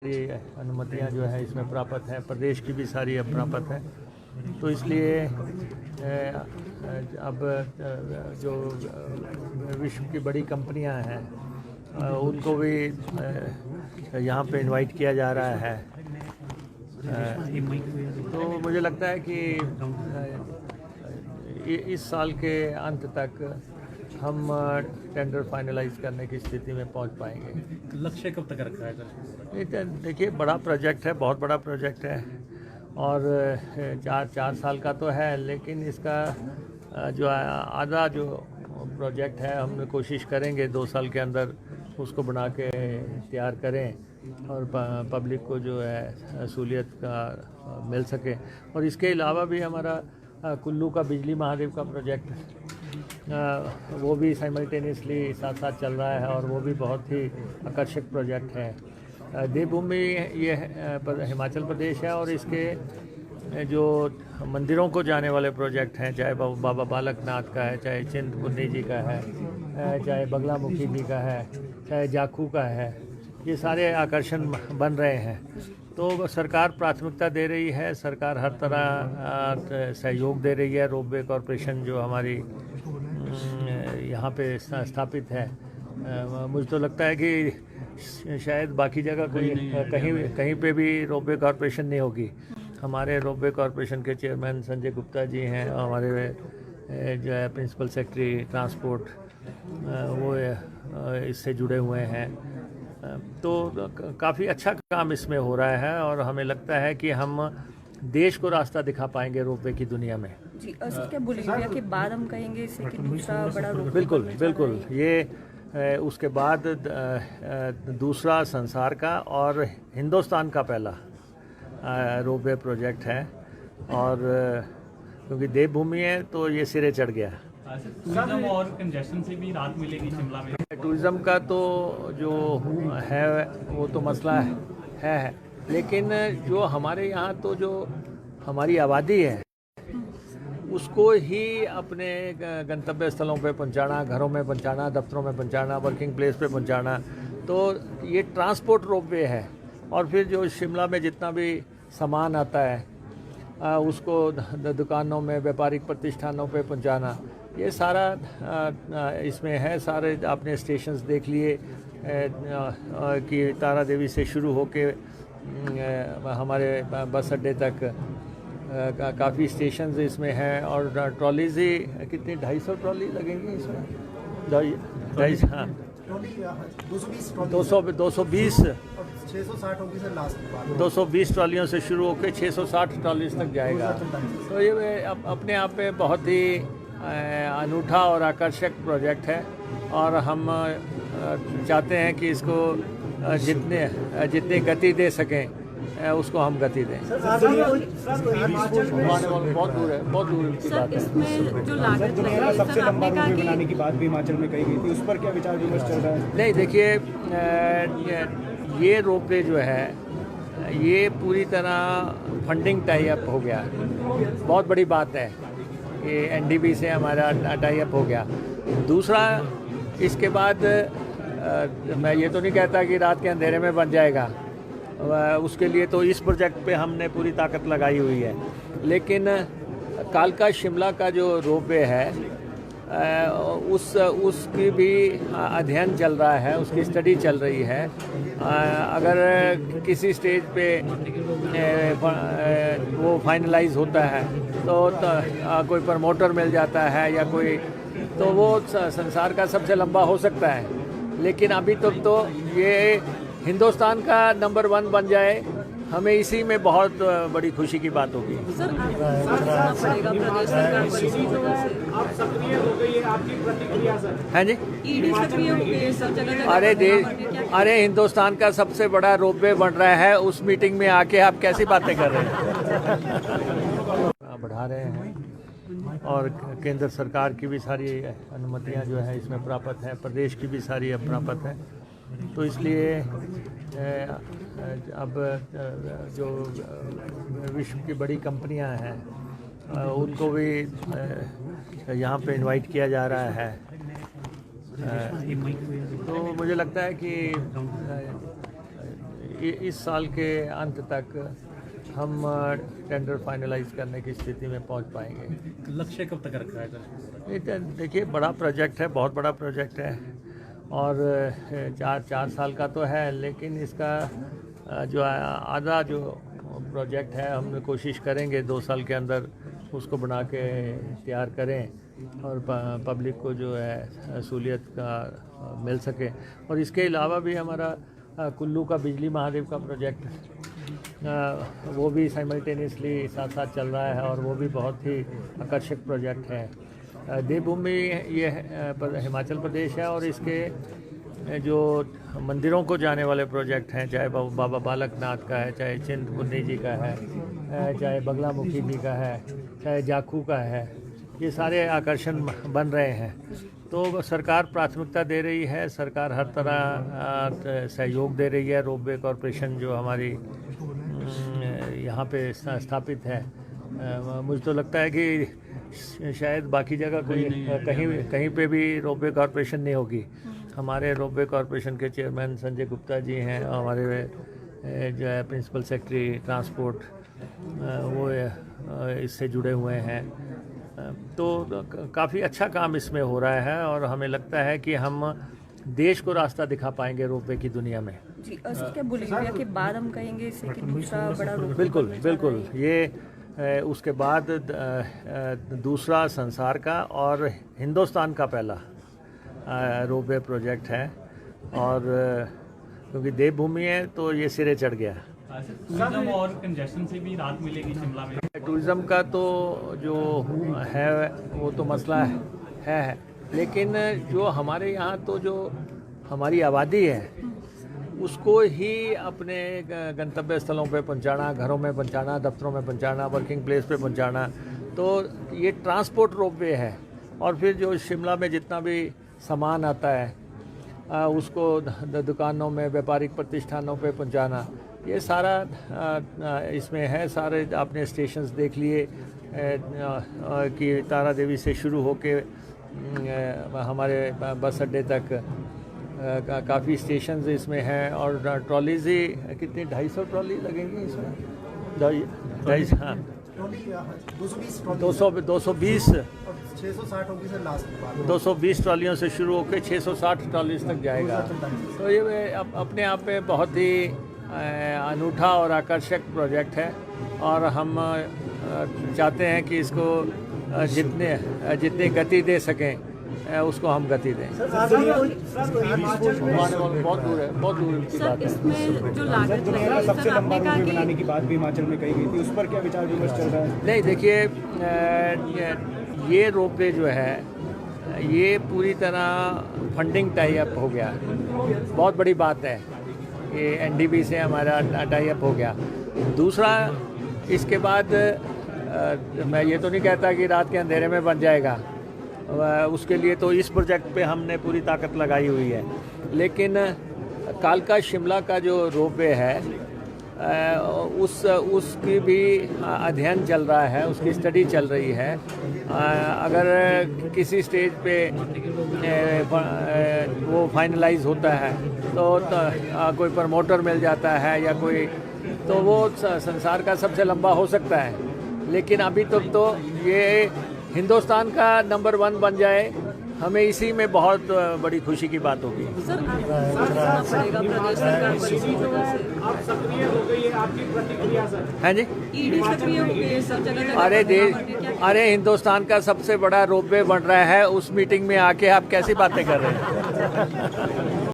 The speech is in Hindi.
ये अनुमतियां जो है इसमें प्राप्त हैं, प्रदेश की भी सारी अब प्राप्त है। तो इसलिए अब जो विश्व की बड़ी कंपनियां हैं उनको भी यहाँ पे इनवाइट किया जा रहा है। तो मुझे लगता है कि इस साल के अंत तक हम टेंडर फाइनलाइज करने की स्थिति में पहुंच पाएंगे। लक्ष्य कब तक रखा है सर? देखिए, बड़ा प्रोजेक्ट है, बहुत बड़ा प्रोजेक्ट है और चार साल का तो है, लेकिन इसका जो आधा जो प्रोजेक्ट है हमने कोशिश करेंगे 2 साल के अंदर उसको बना के तैयार करें और पब्लिक को जो है सहूलियत का मिल सके। और इसके अलावा भी हमारा कुल्लू का बिजली महादेव का प्रोजेक्ट वो भी साइमल्टेनियसली साथ साथ चल रहा है और वो भी बहुत ही आकर्षक प्रोजेक्ट है। देवभूमि ये हिमाचल प्रदेश है और इसके जो मंदिरों को जाने वाले प्रोजेक्ट हैं, चाहे बाबा बालकनाथ का है, चाहे चिंतपूर्णी जी का है, चाहे बगलामुखी जी का है, चाहे जाखू का है, ये सारे आकर्षण बन रहे हैं। तो सरकार प्राथमिकता दे रही है, सरकार हर तरह सहयोग दे रही है। रोपवे कॉरपोरेशन जो हमारी यहाँ पे स्थापित है, मुझे तो लगता है कि शायद बाकी जगह कहीं पे भी रोपवे कॉरपोरेशन नहीं होगी। हमारे रोपवे कॉरपोरेशन के चेयरमैन संजय गुप्ता जी हैं, हमारे जो है प्रिंसिपल सेक्रेटरी ट्रांसपोर्ट वो इससे जुड़े हुए हैं। तो काफ़ी अच्छा काम इसमें हो रहा है और हमें लगता है कि हम देश को रास्ता दिखा पाएंगे रोपवे की दुनिया में। जी, सर क्या बोलीविया के बाद हम कहेंगे इसे कि दूसरा बड़ा रोपवे? बिल्कुल ये उसके बाद दूसरा संसार का और हिंदुस्तान का पहला रोपवे प्रोजेक्ट है। और क्योंकि देवभूमि है तो ये सिरे चढ़ गया। टूरिज्म और कंजेशन से भी राहत मिलेगी शिमला में? टूरिज़्म का तो जो है वो तो मसला है, लेकिन जो हमारे यहाँ तो जो हमारी आबादी है उसको ही अपने गंतव्य स्थलों पे पहुँचाना, घरों में पहुँचाना, दफ्तरों में पहुँचाना, वर्किंग प्लेस पे पहुँचाना, तो ये ट्रांसपोर्ट रोपवे है। और फिर जो शिमला में जितना भी सामान आता है उसको दुकानों में, व्यापारिक प्रतिष्ठानों पे पहुँचाना, ये सारा इसमें है। सारे आपने स्टेशंस देख लिए कि तारा देवी से शुरू होके हमारे बस अड्डे तक काफ़ी स्टेशंस इसमें हैं। और ट्रॉलीज ही कितनी 250 ट्रॉली लगेंगी इसमें? 250, हाँ, 220 ट्रॉलियों से शुरू होकर 660 ट्रॉलीज तक जाएगा। तो ये अपने आप में बहुत ही अनूठा और आकर्षक प्रोजेक्ट है और हम चाहते हैं कि इसको जितनी गति दे सकें उसको हम गति दें। बहुत दूर की बात है। इसमें जो लागत लगेगी, सबसे लंबा रोड बनाने की बात भी हिमाचल में कही गई थी, उस पर क्या विचार विमर्श चल रहा है? नहीं, देखिए, ये रोपवे जो है ये पूरी तरह फंडिंग टाई अप हो गया। बहुत बड़ी बात है, ये एनडीबी से हमारा टाई अप हो गया। दूसरा, इसके बाद मैं ये तो नहीं कहता कि रात के अंधेरे में बन जाएगा, उसके लिए तो इस प्रोजेक्ट पे हमने पूरी ताकत लगाई हुई है। लेकिन कालका शिमला का जो रोपवे है उसकी भी अध्ययन चल रहा है, उसकी स्टडी चल रही है। अगर किसी स्टेज पे वो फाइनलाइज होता है तो कोई प्रमोटर मिल जाता है या कोई, तो वो संसार का सबसे लंबा हो सकता है। लेकिन अभी तक तो ये हिंदुस्तान का नंबर 1 बन जाए, हमें इसी में बहुत बड़ी खुशी की बात होगी। सर, पड़ेगा प्रदेश सरकार आप सक्रिय हो गई है, आपकी प्रतिक्रिया सर? हैं जी, ईडी सक्रिय हो गई है सब जगह। अरे हिंदुस्तान का सबसे बड़ा रोपवे बन रहा है, उस मीटिंग में आके आप कैसी बातें कर रहे हैं? बढ़ा रहे हैं और केंद्र सरकार की भी सारी अनुमतियां जो है इसमें प्राप्त हैं, प्रदेश की भी सारी अब प्राप्त है। तो इसलिए अब जो विश्व की बड़ी कंपनियां हैं उनको भी यहाँ पे इनवाइट किया जा रहा है। तो मुझे लगता है कि इस साल के अंत तक हम टेंडर फाइनलाइज करने की स्थिति में पहुंच पाएंगे। लक्ष्य कब तक रखा है सर? ये देखिए बड़ा प्रोजेक्ट है, बहुत बड़ा प्रोजेक्ट है और चार साल का तो है, लेकिन इसका जो आधा जो प्रोजेक्ट है हम कोशिश करेंगे 2 साल के अंदर उसको बना के तैयार करें और पब्लिक को जो है सहूलियत का मिल सके। और इसके अलावा भी हमारा कुल्लू का बिजली महादेव का प्रोजेक्ट वो भी साइमल्टेनियसली साथ साथ चल रहा है और वो भी बहुत ही आकर्षक प्रोजेक्ट है। देवभूमि ये हिमाचल प्रदेश है और इसके जो मंदिरों को जाने वाले प्रोजेक्ट हैं, चाहे बाबा बालकनाथ का है, चाहे चिंतपूर्णी जी का है, चाहे बगलामुखी जी का है, चाहे जाखू का है, ये सारे आकर्षण बन रहे हैं। तो सरकार प्राथमिकता दे रही है, सरकार हर तरह सहयोग दे रही है। रोपवे कॉरपोरेशन जो हमारी यहाँ पे स्थापित है, मुझे तो लगता है कि शायद बाकी जगह कोई कहीं पे भी रोपवे कॉरपोरेशन नहीं होगी। हमारे रोपवे कॉरपोरेशन के चेयरमैन संजय गुप्ता जी हैं, हमारे जो है प्रिंसिपल सेक्रेटरी ट्रांसपोर्ट वो इससे जुड़े हुए हैं। तो काफ़ी अच्छा काम इसमें हो रहा है और हमें लगता है कि हम देश को रास्ता दिखा पाएंगे रोपवे की दुनिया में। जी सर, क्या बोलेंगे कि बाद हम कहेंगे इसे कि दूसरा बड़ा रोपवे बिल्कुल ये उसके बाद दूसरा संसार का और हिंदुस्तान का पहला रोपवे प्रोजेक्ट है। और क्योंकि देवभूमि है तो ये सिरे चढ़ गया। टूरिज्म और कंजेशन से भी राहत मिलेगी शिमला में? टूरिज़्म का तो जो है वो तो मसला है, लेकिन जो हमारे यहाँ तो जो हमारी आबादी है उसको ही अपने गंतव्य स्थलों पे पहुँचाना, घरों में पहुँचाना, दफ्तरों में पहुँचाना, वर्किंग प्लेस पे पहुँचाना, तो ये ट्रांसपोर्ट रोपवे है। और फिर जो शिमला में जितना भी सामान आता है उसको दुकानों में, व्यापारिक प्रतिष्ठानों पे पहुँचाना, ये सारा इसमें है। सारे आपने स्टेशंस देख लिए कि तारा देवी से शुरू होके हमारे बस अड्डे तक काफ़ी स्टेशंस इसमें हैं। और ट्रॉलीज ही कितनी 250 ट्रॉली लगेंगी इसमें, 250 हाँ 220 220 ट्रॉलियों से शुरू होकर 660 ट्रॉलीज तक जाएगा। तो ये अपने आप में बहुत ही अनूठा और आकर्षक प्रोजेक्ट है और हम चाहते हैं कि इसको जितनी गति दे सकें उसको हम गति दें। बहुत दूर की बात है। इसमें जो लागत लगी सबसे लंबा रोपवे बनाने की बात भी हिमाचल में कही गई थी, उस पर क्या विचार विमर्श चल रहा है? नहीं, देखिए ये रोपवे जो है ये पूरी तरह फंडिंग टाई अप हो गया, बहुत बड़ी बात है। ये एनडीबी से हमारा टाई अप हो गया। दूसरा, इसके बाद मैं ये तो नहीं कहता कि रात के अंधेरे में बन जाएगा, उसके लिए तो इस प्रोजेक्ट पे हमने पूरी ताकत लगाई हुई है। लेकिन कालका शिमला का जो रोपवे है उसकी भी अध्ययन चल रहा है, उसकी स्टडी चल रही है। अगर किसी स्टेज पे वो फाइनलाइज होता है तो कोई प्रमोटर मिल जाता है या कोई, तो वो संसार का सबसे लंबा हो सकता है। लेकिन अभी तक तो ये हिंदुस्तान का नंबर 1 बन जाए, हमें इसी में बहुत बड़ी खुशी की बात होगी। हैं जी? अरे हिंदुस्तान का सबसे बड़ा रोपवे बन रहा है, उस मीटिंग में आके आप कैसी बातें कर रहे हैं?